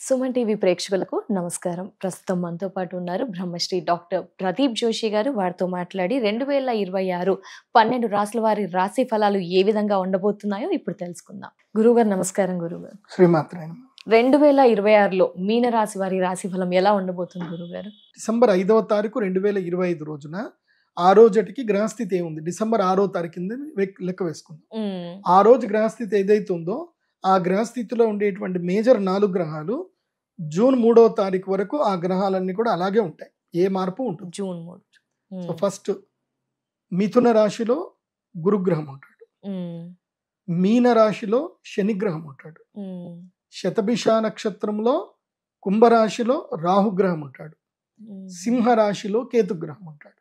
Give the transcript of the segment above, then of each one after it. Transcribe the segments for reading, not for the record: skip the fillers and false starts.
Suman TV ప్రేక్షకులకు నమస్కారం. ప్రస్తుతం మనతో పాటు ఉన్నారు బ్రహ్మశ్రీ డాక్టర్ ప్రదీప్ జోషి గారు. వారితో మాట్లాడి 2026 12 రాసుల వారి రాశి ఫలాలు ఏ విధంగా ఉండబోతున్నాయో ఇప్పుడు తెలుసుకుందాం. గురువుగారు నమస్కారం. గురువుగారు, శ్రీమాత్రే 2026లో మీన రాశి వారి రాశి ఫలం ఎలా ఉండబోతుంది గురువుగారు? డిసెంబర్ 5వ తారీఖు 2025 రోజున ఆ రోజుకి గ్రహస్థితి ఏముంది, డిసెంబర్ 6వ తారీఖు కింద లెక్క వేసుకుందాం. ఆ రోజు గ్రహస్థితి ఏదైతే ఉందో ఆ గ్రహస్థితిలో ఉండేటువంటి మేజర్ 4 గ్రహాలు జూన్ 3వ తారీఖు వరకు ఆ గ్రహాలన్నీ కూడా అలాగే ఉంటాయి, ఏ మార్పు ఉంటుంది. జూన్ 3. సో ఫస్ట్ మిథున రాశిలో గురుగ్రహం ఉంటాడు, మీన రాశిలో శనిగ్రహం ఉంటాడు, శతభిష నక్షత్రంలో కుంభరాశిలో రాహుగ్రహం ఉంటాడు, సింహ రాశిలో కేతుగ్రహం ఉంటాడు.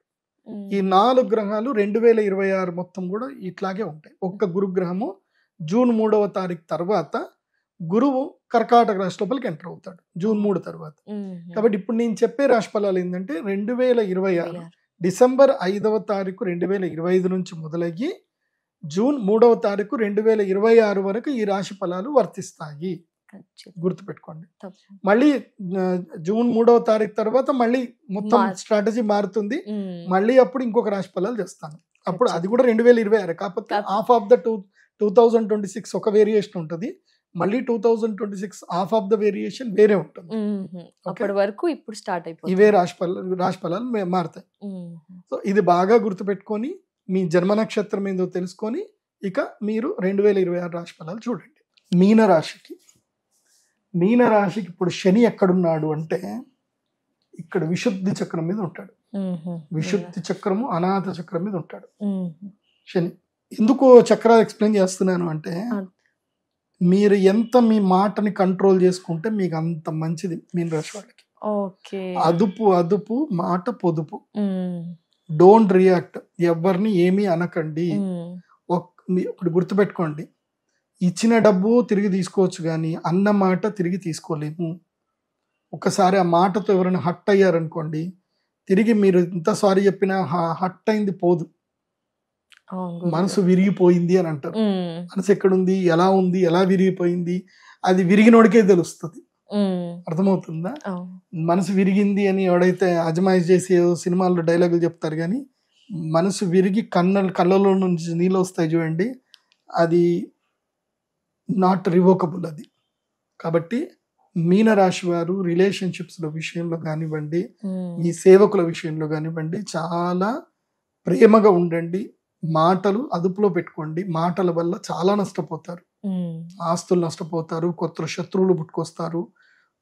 ఈ 4 గ్రహాలు 2026 మొత్తం కూడా ఇట్లాగే ఉంటాయి. ఒక్క గురుగ్రహము జూన్ 3వ తారీఖు తర్వాత గురువు కర్కాటక రాశి లోపలికి ఎంటర్ అవుతాడు జూన్ 3 తర్వాత. కాబట్టి ఇప్పుడు నేను చెప్పే రాశి ఫలాలు ఏంటంటే 2026 డిసెంబర్ 5వ తారీఖు 2025 నుంచి మొదలయ్యి జూన్ 3వ తారీఖు 2026 వరకు ఈ రాశి ఫలాలు వర్తిస్తాయి. గుర్తుపెట్టుకోండి. మళ్ళీ జూన్ 3వ తారీఖు తర్వాత మళ్ళీ మొత్తం స్ట్రాటజీ మారుతుంది. మళ్ళీ అప్పుడు ఇంకొక రాశి ఫలాలు చేస్తాను. అప్పుడు అది కూడా 2026, కాకపోతే హాఫ్ ఆఫ్ ద 2026 ఒక వేరియేషన్ ఉంటుంది, మళ్ళీ 2026 హాఫ్ ఆఫ్ ద వేరియేషన్ వేరే ఉంటుంది. అప్పటి వరకు ఇప్పుడు స్టార్ట్ అయిపోతుంది, ఇవే రాశి ఫలాలు మారుతాయి. సో ఇది బాగా గుర్తుపెట్టుకొని మీ జన్మ నక్షత్రం ఏందో తెలుసుకొని ఇక మీరు 2026 రాశి ఫలాలు చూడండి. మీన రాశికి ఇప్పుడు శని ఎక్కడున్నాడు అంటే ఇక్కడ విశుద్ధి చక్రం మీద ఉంటాడు. విశుద్ధి చక్రము అనాథ చక్రం మీద ఉంటాడు శని. ఎందుకు చక్రాలు ఎక్స్ప్లెయిన్ చేస్తున్నాను అంటే మీరు ఎంత మీ మాటని కంట్రోల్ చేసుకుంటే మీకు అంత మంచిది. మీన రాశి వాళ్ళకి అదుపు మాట పొదుపు. డోంట్ రియాక్ట్, ఎవరిని ఏమీ అనకండి. ఇప్పుడు గుర్తుపెట్టుకోండి, ఇచ్చిన డబ్బు తిరిగి తీసుకోవచ్చు కానీ అన్న మాట తిరిగి తీసుకోలేము. ఒకసారి ఆ మాటతో ఎవరైనా హట్ అయ్యారనుకోండి, తిరిగి మీరు ఎంత సారీ చెప్పినా హట్ అయింది పోదు, మనసు విరిగిపోయింది అని అంటారు. మనసు ఎక్కడుంది, ఎలా ఉంది, ఎలా విరిగిపోయింది అది విరిగినోడికే తెలుస్తుంది. అర్థమవుతుందా? మనసు విరిగింది అని ఎవడైతే అజమాయిష్ చేసి సినిమాల్లో డైలాగులు చెప్తారు, కానీ మనసు విరిగి కళ్ళలో నుంచి నీళ్ళు వస్తాయి చూడండి, అది నాట్ రివోకబుల్ అది. కాబట్టి మీనరాశి వారు రిలేషన్షిప్స్ల విషయంలో కానివ్వండి, మీ సేవకుల విషయంలో కానివ్వండి చాలా ప్రేమగా ఉండండి. మాటలు అదుపులో పెట్టుకోండి. మాటల వల్ల చాలా నష్టపోతారు, ఆస్తులు నష్టపోతారు, కొత్త శత్రువులు పుట్టుకొస్తారు,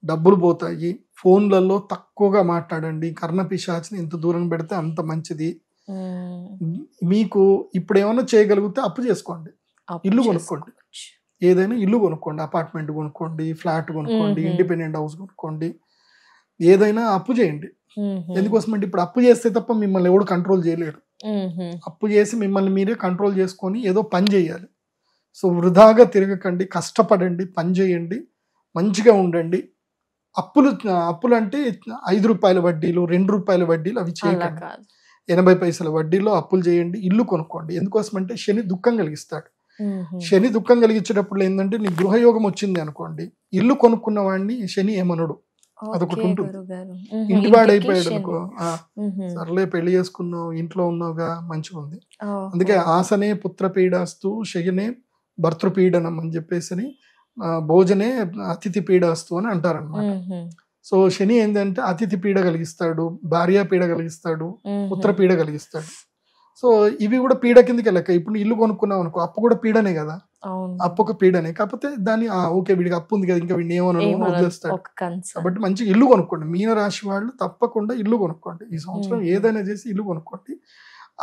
డబ్బులు పోతాయి. ఫోన్లలో తక్కువగా మాట్లాడండి. కర్ణపిశాచిని ఎంత దూరం పెడితే అంత మంచిది. మీకు ఇప్పుడు ఏమైనా చేయగలిగితే అప్పు చేసుకోండి, ఇల్లు కొనుక్కోండి, ఏదైనా ఇల్లు కొనుక్కోండి, అపార్ట్మెంట్ కొనుక్కోండి, ఫ్లాట్ కొనుక్కోండి, ఇండిపెండెంట్ హౌస్ కొనుక్కోండి, ఏదైనా అప్పు చేయండి. ఎందుకోసం అంటే ఇప్పుడు అప్పు చేస్తే తప్ప మిమ్మల్ని ఎవడు కంట్రోల్ చేయలేడు. అప్పు చేసి మిమ్మల్ని మీరే కంట్రోల్ చేసుకొని ఏదో పని చేయాలి. సో వృధాగా తిరగకండి, కష్టపడండి, పని చేయండి, మంచిగా ఉండండి. అప్పులు అంటే 5 రూపాయల వడ్డీలు, 2 రూపాయల వడ్డీలు అవి చేయకండి. 80 పైసల వడ్డీలో అప్పులు చేయండి. ఇల్లు కొనుక్కోండి. ఎందుకోసం అంటే శని దుఃఖం కలిగిస్తాడు. శని దుఃఖం కలిగించేటప్పుడు ఏంటంటే నీ గృహయోగం వచ్చింది అనుకోండి, ఇల్లు కొనుక్కున్న వాడిని శని ఏమనడు, అదొకటి ఉంటుంది. ఇంటివాడైపోయాడు అనుకో, సర్లే పెళ్లి చేసుకున్నావు, ఇంట్లో ఉన్నావుగా, మంచిగా ఉంది. అందుకే ఆసనే పుత్రపీడాస్తు శయనే భర్తృపీడనం అని చెప్పేసి భోజనే అతిథి పీడాస్తు అని అంటారనమాట. సో శని ఏంటంటే అతిథి పీడ కలిగిస్తాడు, భార్య పీడ కలిగిస్తాడు, పుత్ర పీడ కలిగిస్తాడు. సో ఇవి కూడా పీడ కిందకి లెక్క. ఇప్పుడు ఇల్లు కొనుక్కున్నావు అనుకో, అప్పు కూడా పీడనే కదా, అప్పు ఒక పీడనే. కాకపోతే దాన్ని ఓకే వీడికి అప్పు ఉంది కదా, ఇంకా వీడిని ఏమన్నా వదిలేస్తాడు. కాబట్టి మంచిగా ఇల్లు కొనుక్కోండి. మీన రాశి వాళ్ళు తప్పకుండా ఇల్లు కొనుక్కోండి. ఈ సంవత్సరం ఏదైనా చేసి ఇల్లు కొనుక్కోండి.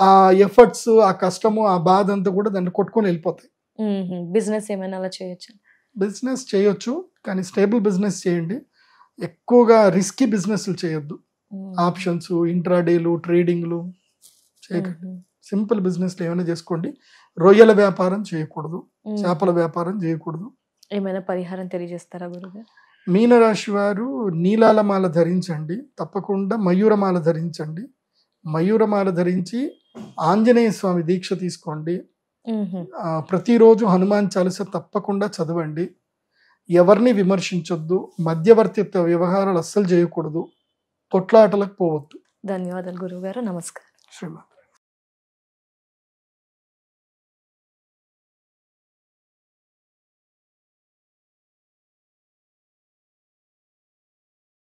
ఆ ఎఫర్ట్స్, ఆ కష్టము, ఆ బాధ అంతా కూడా దాన్ని కొట్టుకొని వెళ్ళిపోతాయి. బిజినెస్ ఏమైనా అలా చేయొచ్చు? బిజినెస్ చేయొచ్చు, కానీ స్టేబుల్ బిజినెస్ చేయండి. ఎక్కువగా రిస్కీ బిజినెస్లు చేయొద్దు. ఆప్షన్స్, ఇంట్రాడేలు, ట్రేడింగ్లు చేయకండి. సింపుల్ బిజినెస్లు ఏమైనా చేసుకోండి. రొయ్యల వ్యాపారం చేయకూడదు, చేపల వ్యాపారం చేయకూడదు. ఏమైనా పరిహారం తెలియజేస్తారా గురుగారు? మీనరాశి వారు నీలాలమాల ధరించండి, తప్పకుండా మయూరమాల ధరించండి. మయూరమాల ధరించి ఆంజనేయ స్వామి దీక్ష తీసుకోండి. ప్రతిరోజు హనుమాన్ చాలీసా తప్పకుండా చదవండి. ఎవరిని విమర్శించొద్దు, మధ్యవర్తిత్వ వ్యవహారాలు అస్సలు చేయకూడదు, కొట్లాటలకు పోవద్దు. ధన్యవాదాలు గురువు గారు. నమస్కారం. శ్రీమా.